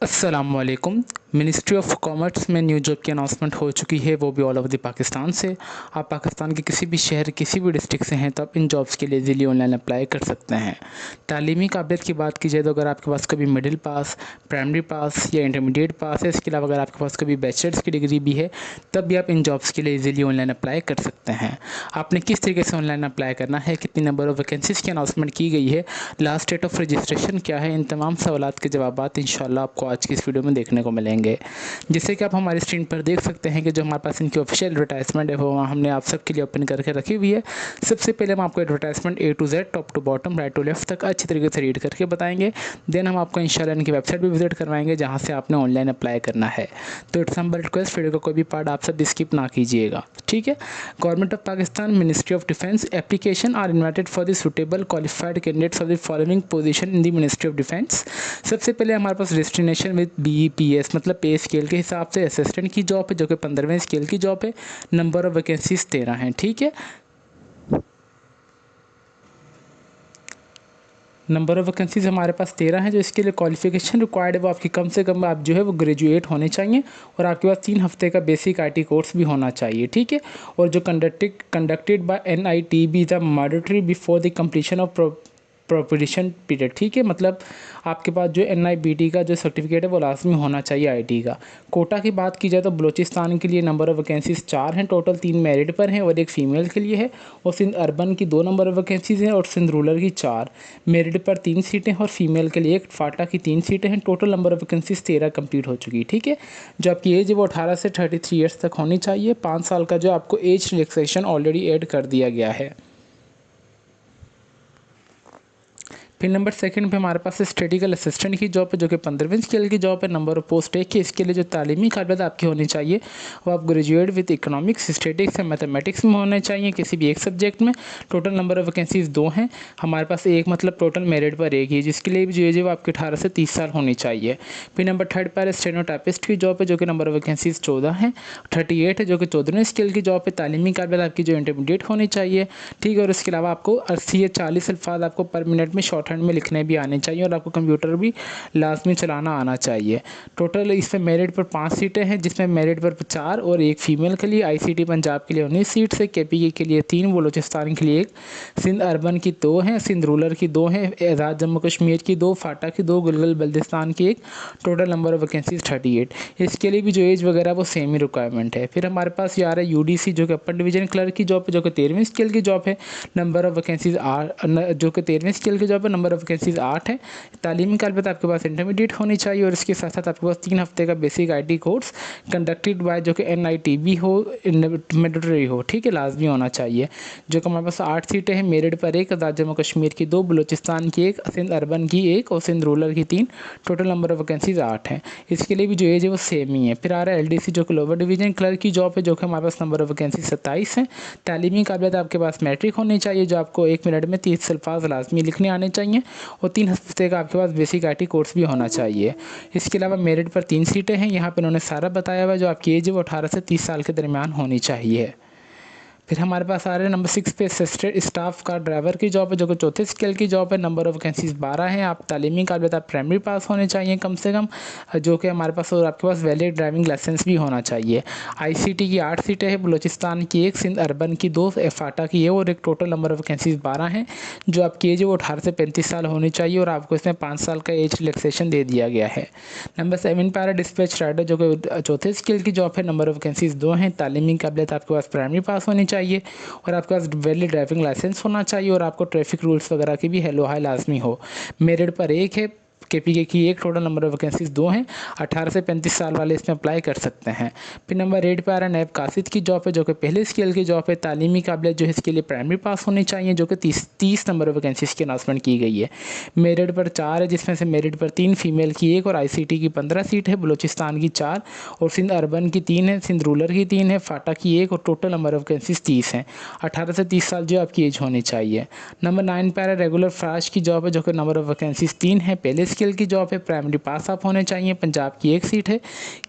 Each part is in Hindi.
अस्सलामुअलैकुम। मिनिस्ट्री ऑफ कॉमर्स में न्यू जॉब की अनाउंसमेंट हो चुकी है, वो भी ऑल ओवर द पाकिस्तान से। आप पाकिस्तान के किसी भी शहर, किसी भी डिस्ट्रिक्ट से हैं तो आप इन जॉब्स के लिए इजीली ऑनलाइन अप्लाई कर सकते हैं। तालीमी काबिलियत की बात की जाए तो अगर आपके पास कभी मिडिल पास, प्राइमरी पास या इंटरमीडिएट पास है, इसके अलावा अगर आपके पास कभी बैचलर्स की डिग्री भी है, तब भी आप इन जॉब्स के लिए इजीली ऑनलाइन अप्लाई कर सकते हैं। आपने किस तरीके से ऑनलाइन अप्लाई करना है, कितनी नंबर ऑफ़ वैकेंसीज़ की अनाउंसमेंट की गई है, लास्ट डेट ऑफ रजिस्ट्रेशन क्या है, इन तमाम सवालात के जवाबात इंशाल्लाह आपको आज की इस वीडियो में देखने को मिलेंगे। जैसे कि आप हमारी स्क्रीन पर देख सकते हैं कि जो हमारे पास इनकी ऑफिशियल एडवर्टाइजमेंट है वो हमने आप सबके लिए ओपन करके रखी हुई है। सबसे पहले हम आपको advertisement A to Z, top to bottom, right to left तक अच्छी तरीके से रीड करके बताएंगे। देन हम आपको इंशाल्लाह इनकी वेबसाइट भी विजिट करवाएंगे जहाँ से आपने ऑनलाइन अप्लाई करना है। तो इट्स हम्बल रिक्वेस्ट, वीडियो का कोई भी पार्ट आप सब स्किप ना कीजिएगा, ठीक है। Government of Pakistan, ministry of defence, application are invited for the suitable qualified candidates of the following position in the ministry of defence. सबसे पहले हमारे पास डेस्टिनेशन विद BEPS मतलब पे स्केल के हिसाब से असिस्टेंट की जॉब है जो कि 15वें स्केल की जॉब है। नंबर ऑफ वैकेंसीज 13 हैं, ठीक है। नंबर ऑफ़ वैकेंसीज़ हमारे पास 13 है। जो इसके लिए क्वालिफिकेशन रिक्वायर्ड है वो आपकी कम से कम आप जो है वो ग्रेजुएट होने चाहिए और आपके पास 3 हफ्ते का बेसिक IT कोर्स भी होना चाहिए, ठीक है। और जो conducted by NITB the mandatory before the completion of proportion period, ठीक है। मतलब आपके पास जो NIBT का जो सर्टिफिकेट है वो लाजमी होना चाहिए IT का। कोटा की बात की जाए तो बलूचिस्तान के लिए नंबर ऑफ़ वैकेंसीज़ 4 हैं, टोटल 3 मेरिट पर हैं और 1 फीमेल के लिए है। और सिंध अर्बन की 2 नंबर ऑफ़ वैकेंसीज़ हैं और सिंध रूरल की 4। मेरिट पर 3 सीटें और फीमेल के लिए 1, फाटा की 3 सीटें हैं। Total number of vacancies 13 complete हो चुकी है, ठीक है। जो आपकी एज है वो 18 से 33 ईयर्स तक होनी चाहिए। 5 साल का जो आपको एज रिलैक्सेशन ऑलरेडी ऐड कर दिया गया है। फिर नंबर सेकंड पे हमारे पास स्टैटिकल असिस्टेंट की जॉब है जो कि 15वें स्केल की जॉब है। नंबर ऑफ पोस्ट एक है। इसके लिए जो तालीमी काबिलियत आपकी होनी चाहिए वो आप ग्रेजुएट विद इकोनॉमिक्स, स्टैटिक्स या मैथमेटिक्स में होने चाहिए किसी भी एक सब्जेक्ट में। टोटल नंबर ऑफ वैकेंसीज 2 हैं हमारे पास, एक मतलब टोटल मेरिट पर एक ही, जिसके लिए भी जो है वो आपकी 18 से 30 साल होनी चाहिए। फिर नंबर थर्ड पर स्टेनोटाइपिस्ट की जॉब है जो कि नंबर ऑफ वैकेंसीज 14 हैं। 38 है जो कि 14वें स्केल की जॉब है। तालीमी काबिलियत आपकी जो इंटरमीडिएट होनी चाहिए, ठीक है। और इसके अलावा आपको 80 या 40 अल्फाज आपको पर मिनट में शॉर्ट हैंड में लिखने भी आने चाहिए और आपको कंप्यूटर भी लाजमी चलाना आना चाहिए। टोटल इसमें मेरिट पर 5 सीटें हैं जिसमें मेरिट पर 4 और 1 फीमेल के लिए। ICT पंजाब के लिए 19 सीट्स है, KPK के लिए 3, बलूचिस्तान के लिए 1, सिंध अर्बन की 2 हैं, सिंध रूरल की 2 हैं, आज़ाद जम्मू कश्मीर की 2, फाटा की 2, गिलगित बल्तिस्तान की 1। Total number of vacancies 38। इसके लिए भी जो एज वगैरह वो सेम ही रिक्वायरमेंट है। फिर हमारे पास ये आ रहा है UDC जो कि अपर डिवीजन क्लर्क की जॉब है जो कि 13वें स्केल की जॉब है। नंबर ऑफ वैकेंसीज 8 जो कि 13वें स्केल की जॉब है। नंबर ऑफ वैकेंसीज 8 है। तालीमी काबिलियत आपके पास इंटरमीडिएट होनी चाहिए और इसके साथ साथ आपके पास 3 हफ्ते का basic IT course conducted by जो कि NITB हो, मैंडेटरी हो, ठीक है, लाजमी होना चाहिए। जो कि हमारे पास 8 सीटें हैं, मेरिट पर 1, आज़ाद जम्मू कश्मीर की 2, बलूचिस्तान की 1, सिंध अर्बन की 1 और सिंध रूरल की 3। टोटल नंबर ऑफ वैकेंसीज 8 हैं। इसके लिए भी जो एज है वो सेम ही है। फिर आ रहा है LDC जो कि लोअर डिवीजन क्लर्क की जॉब है जो कि हमारे पास नंबर ऑफ वैकेंसी 27 हैं। तालीमी काबिलियत आपके पास मैट्रिक होनी चाहिए जो आपको 1 मिनट में 30 अल्फाज लाजमी लिखने आने चाहिए और 3 हफ्ते का आपके पास बेसिक IT कोर्स भी होना चाहिए। इसके अलावा मेरिट पर 3 सीटें हैं। यहाँ पे उन्होंने सारा बताया हुआ है। जो आपकी एज है वो 18 से 30 साल के दरमियान होनी चाहिए। फिर हमारे पास आ रहे हैं नंबर 6 पे असिस्टेंट स्टाफ का ड्राइवर की जॉब है जो कि 4थे स्केल की जॉब है। नंबर ऑफ वैकेंसीज 12 हैं। आप तालीमी काबिलियत आप प्राइमरी पास होने चाहिए कम से कम, जो कि हमारे पास, और आपके पास वैलिड ड्राइविंग लाइसेंस भी होना चाहिए। ICT की 8 सीटें हैं, बलूचिस्तान की 1, सिंध अर्बन की 2, फाटा की 1 और एक। टोटल नंबर ऑफ वैकेंसीज 12 हैं। जो आपकी एज है वो 18 से 35 साल होनी चाहिए और आपको इसमें 5 साल का एज रिलैक्सेशन दे दिया गया है। नंबर 7 पर डिस्पैच राइडर जो कि 4थे स्केल की जॉब है। नंबर ऑफ वैकेंसीज 2 हैं। तालीमी काबिलियत आपके पास प्राइमरी पास होनी चाहिए और आपके पास वैलिड ड्राइविंग लाइसेंस होना चाहिए और आपको ट्रैफिक रूल्स वगैरह की भी हेलो हाई लाजमी हो। मेरिट पर 1 है, KPK की 1। टोटल नंबर ऑफ वैकेंसीज 2 हैं। 18 से 35 साल वाले इसमें अप्लाई कर सकते हैं। फिर नंबर 8 पे आ रहा है नैब कासिद की जॉब है जो कि पहले स्केल की जॉब है। तालीमी काबिलियत जो है इसके लिए प्राइमरी पास होनी चाहिए जो कि 30 नंबर ऑफ वैकेंसीज की अनाउंसमेंट की गई है। मेरिट पर 4 है जिसमें से मेरिट पर 3, फीमेल की 1 और ICT की 15 सीट है। बलूचिस्तान की 4 और सिंध अर्बन की 3 है, सिंध रूरल की 3 है, फाटा की 1 और टोटल नंबर ऑफ वैकेंसीज 30 हैं। 18 से 30 साल जो आपकी एज होनी चाहिए। नंबर 9 पर है रेगुलर फ्राश की जॉब है जो कि नंबर ऑफ वैकेंसीज 3 है। पहले स्केल की जॉब है, प्राइमरी पास आप होने चाहिए। पंजाब की 1 सीट है।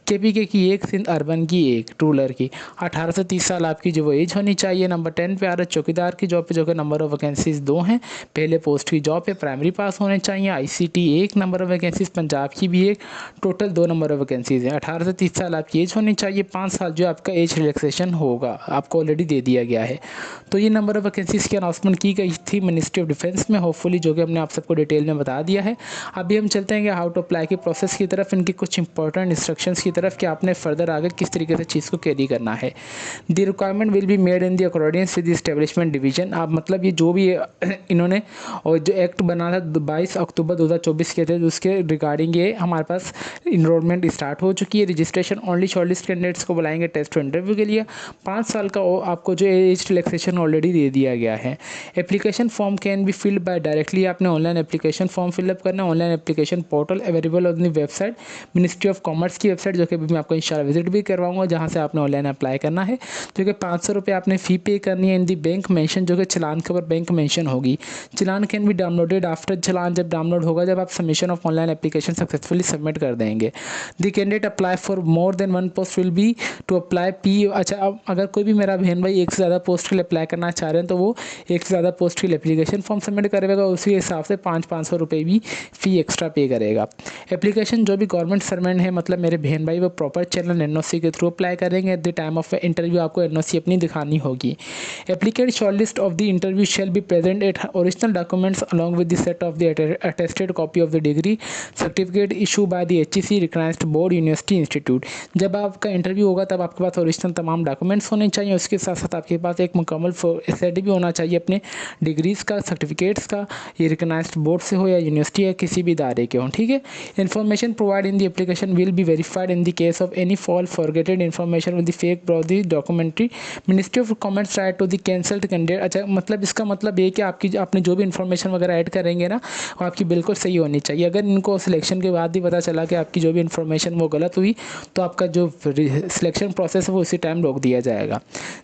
केपीके की एक, सिंध अर्बन की एक, रूरल की। 18 से 30 साल आपकी जो वो एज होनी चाहिए। नंबर 10 पे आ रहा है चौकीदार की जॉब पे, जो कि नंबर ऑफ वैकेंसीज 2 हैं। पहले पोस्ट की जॉब पे प्राइमरी पास होने चाहिए। ICT 1 number of vacancies, Punjab की भी एक, टोटल 2 नंबर ऑफ वैकेंसीज हैं। 18 से 30 साल आपकी एज होनी चाहिए। 5 साल जो आपका एज रिलैक्सेशन होगा आपको ऑलरेडी दे दिया गया है। तो ये नंबर ऑफ वैकेंसीज की अनाउंसमेंट की गई थी मिनिस्ट्री ऑफ डिफेंस में, होपफुली, जो कि हमने आप सबको डिटेल में बता दिया है। अभी हम चलते हैं कि हाउ टू अप्लाई की प्रोसेस की तरफ, इनकी कुछ इंपॉर्टेंट इंस्ट्रक्शंस की तरफ कि आपने फर्दर आगे किस तरीके से चीज़ को कैरी करना है। The requirement will be made in the according with the establishment division. आप मतलब ये जो भी इन्होंने और जो एक्ट बना था 22 अक्टूबर 2024 के थे, उसके रिगार्डिंग ये हमारे पास इनरोलमेंट स्टार्ट हो चुकी है। रजिस्ट्रेशन ओनली शॉर्टलिस्ट कैंडिडेट्स को बुलाएंगे टेस्ट इंटरव्यू के लिए। 5 साल का आपको जो एज रिलैक्सेशन ऑलरेडी दे दिया गया है। Application form can be filled by directly, आपने ऑनलाइन एप्लीकेशन फॉर्म फिलअप करना है। Online application portal available on the website, ministry of commerce की वेबसाइट, जो कि अभी मैं आपको इंशाल्लाह विजिट भी करवाऊंगा, जहां से आपने ऑनलाइन अप्लाई करना है। जो कि 500 रुपये आपने फ़ी पे करनी है इन दी बैंक मेंशन, जो कि चलान के ऊपर बैंक मेंशन होगी। Challan can be downloaded after, challan जब डाउनलोड होगा जब आप submission of online application successfully submit कर देंगे। The candidate apply for more than 1 post will be to apply पी। अच्छा, अब अगर कोई भी मेरा बहन भाई एक से ज़्यादा पोस्ट के लिए अप्लाई करना चाह रहे हैं तो वो एक से ज़्यादा पोस्ट के लिए एप्लीकेशन फॉर्म सबमिट करेगा, उसी हिसाब से 500 रुपये भी फ़ी एक्स्ट्रा पे करेगा। एप्लीकेशन जो भी गवर्नमेंट सर्वेंट है, मतलब मेरे बहन भाई, वो प्रॉपर चैनल एनओसी के थ्रू अप्लाई करेंगे। At the time of interview आपको एनओसी अपनी दिखानी होगी। Applicant shortlist of the interview shall be present at original documents along with the set of the attested copy of the degree certificate issue by the HEC recognised board university institute. जब आपका इंटरव्यू होगा तब आपके पास ओरिजिनल तमाम डॉक्यूमेंट्स होने चाहिए। उसके साथ साथ आपके पास एक मुकम्मल सेट भी होना चाहिए अपने डिग्रीज़ का, सर्टिफिकेट्स का, ये रिकग्नाइज्ड बोर्ड से हो या यूनिवर्सिटी या किसी भी इदारे के हों। ठीक है। Information provide in the application will be verified in the case of any fall forgeted information with the fake browse documentary. Ministry of commerce right to the cancelled candidate. अच्छा, मतलब इसका मतलब ये कि आपने जो भी इन्फॉर्मेशन वगैरह ऐड करेंगे ना, वो आपकी बिल्कुल सही होनी चाहिए। अगर इनको सिलेक्शन के बाद भी पता चला कि आपकी जो भी इन्फॉर्मेशन वो गलत हुई तो आपका जो सिलेक्शन प्रोसेस है वो उसी टाइम रोक दिया जाएगा।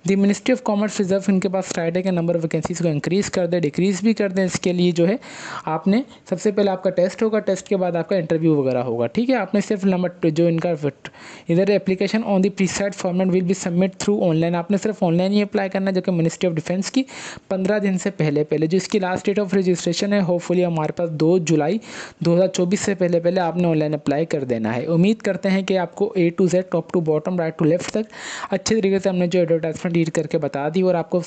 The ministry of commerce reserve इनके पास राइट है कि नंबर ऑफ वैकेंसीज को इंक्रीज़ कर दे, डिक्रीज़ भी कर दें। इसके लिए जो है आपने सबसे पहले आपका टेस्ट होगा, टेस्ट के बाद आपका इंटरव्यू वगैरह होगा। ठीक है। आपने सिर्फ नंबर जो इनका इधर application on the preside format will be submit through online, आपने सिर्फ ऑनलाइन ही अप्लाई करना है, जो कि मिनिस्ट्री ऑफ डिफेंस की 15 दिन से पहले जो इसकी लास्ट डेट ऑफ रजिस्ट्रेशन है, होपफुली हमारे पास 2 जुलाई 2024 से पहले आपने ऑनलाइन अप्लाई कर देना है। उम्मीद करते हैं कि आपको A to Z, top to bottom, right to left तक अच्छे तरीके से हमने जो एडवर्टाइजमेंट रीड करके बता दी और आपको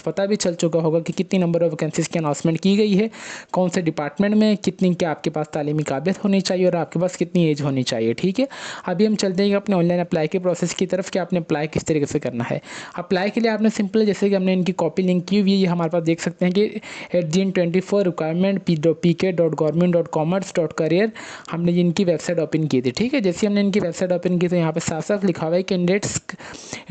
पता भी चल चुका होगा कि कितनी नंबर ऑफ वैकेंसीज की अनाउंसमेंट की गई है, कौन से डिपार्टमेंट में, कितनी क्या आपके पास तालीमी काबिलियत होनी चाहिए और आपके पास कितनी एज होनी चाहिए। ठीक है। अभी हम चलते हैं अपने ऑनलाइन अप्लाई के प्रोसेस की तरफ कि आपने अप्लाई किस तरीके से करना है। अप्लाई के लिए आपने सिंपल, जैसे कि हमने इनकी कॉपी लिंक की हुई है, ये हमारे पास देख सकते हैं कि @June24 रिक्वायरमेंट pk.government.commerce.career हमने इनकी वेबसाइट ओपन की थी। ठीक है। जैसे हमने इनकी वेबसाइट ओपन की तो यहाँ पे साफ साफ लिखा हुआ है candidates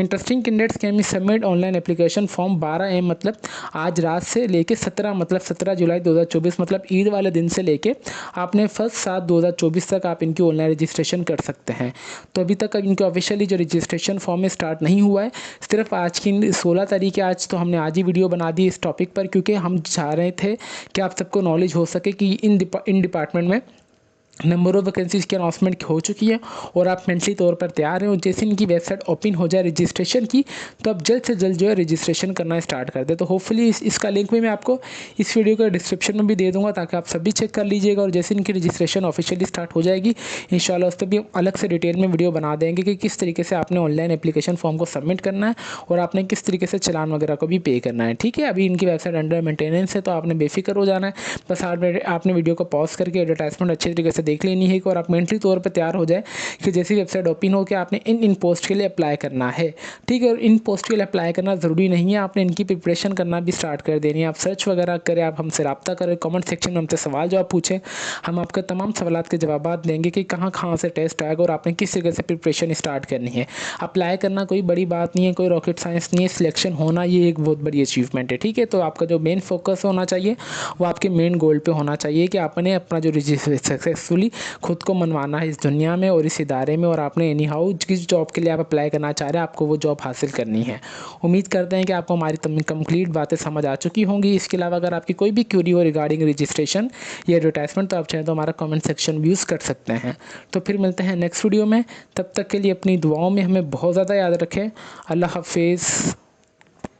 interesting candidates can be submit online application form 12 AM, मतलब आज रात से लेके 17, मतलब 17 जुलाई 2024, मतलब ईद वाले दिन से लेके आपने 1/7/2024 तक आप इनकी ऑनलाइन रजिस्ट्रेशन कर सकते हैं। तो अभी तक इनके ऑफिशियली जो रजिस्ट्रेशन फॉर्म में स्टार्ट नहीं हुआ है, सिर्फ आज की 16 तारीख है आज, तो हमने आज ही वीडियो बना दी इस टॉपिक पर, क्योंकि हम चाह रहे थे कि आप सबको नॉलेज हो सके कि इन डिपार्टमेंट में नंबर ऑफ वैकेंसीज की अनाउंसमेंट हो चुकी है और आप मेंटली तौर पर तैयार हैं। और जैसे इनकी वेबसाइट ओपन हो जाए रजिस्ट्रेशन की, तो आप जल्द से जल्द जो है रजिस्ट्रेशन करना स्टार्ट कर दे। तो होपफुली इसका लिंक भी मैं आपको इस वीडियो के डिस्क्रिप्शन में भी दे दूंगा, ताकि आप सभी चेक कर लीजिएगा। और जैसे इनकी रजिस्ट्रेशन ऑफिशियली स्टार्ट हो जाएगी, इंशाल्लाह उस पर भी अलग से डिटेल में वीडियो बना देंगे कि किस तरीके से आपने ऑनलाइन एप्लीकेशन फॉर्म को सबमिट करना है और आपने किस तरीके से चलान वगैरह को भी पे करना है। ठीक है। अभी इनकी वेबसाइट अंडर मेंटेनेंस है, तो आपने बेफिक्र हो जाना है। बस आपने वीडियो को पॉज करके एडवर्टाइजमेंट अच्छे तरीके से देख लेनी है और आप मेंटली तौर पर तैयार हो जाए कि जैसी वेबसाइट ओपन हो के आपने इन पोस्ट के लिए अप्लाई करना है। ठीक है। और इन पोस्ट के लिए अप्लाई करना ज़रूरी नहीं है, आपने इनकी प्रिपरेशन करना भी स्टार्ट कर देनी है। आप सर्च वगैरह करें, आप हमसे रब्ता करें, कमेंट सेक्शन में हमसे सवाल जवाब पूछें, हम आपके तमाम सवाल के जवाब देंगे कि कहाँ से टेस्ट आएगा और आपने किस तरीके से प्रिपरेशन स्टार्ट करनी है। अप्लाई करना कोई बड़ी बात नहीं है, कोई रॉकेट साइंस नहीं है। सिलेक्शन होना ये एक बहुत बड़ी अचीवमेंट है। ठीक है। तो आपका जो मेन फोकस होना चाहिए वो आपके मेन गोल पर होना चाहिए कि आपने अपना जो सक्सेसफुली सक्सेसफुली खुद को मनवाना है इस दुनिया में और इस इदारे में, और आपने एनी हाउ जिस जॉब के लिए आप अप्लाई करना चाह रहे हैं आपको वो जॉब हासिल करनी है। उम्मीद करते हैं कि आपको हमारी कंप्लीट बातें समझ आ चुकी होंगी। इसके अलावा अगर आपकी कोई भी क्यूरी हो रिगार्डिंग रजिस्ट्रेशन या एडवर्टाइजमेंट तो आप चाहें तो हमारा कमेंट सेक्शन यूज़ कर सकते हैं। तो फिर मिलते हैं नेक्स्ट वीडियो में, तब तक के लिए अपनी दुआओं में हमें बहुत ज़्यादा याद रखें। अल्लाह हाफिज़।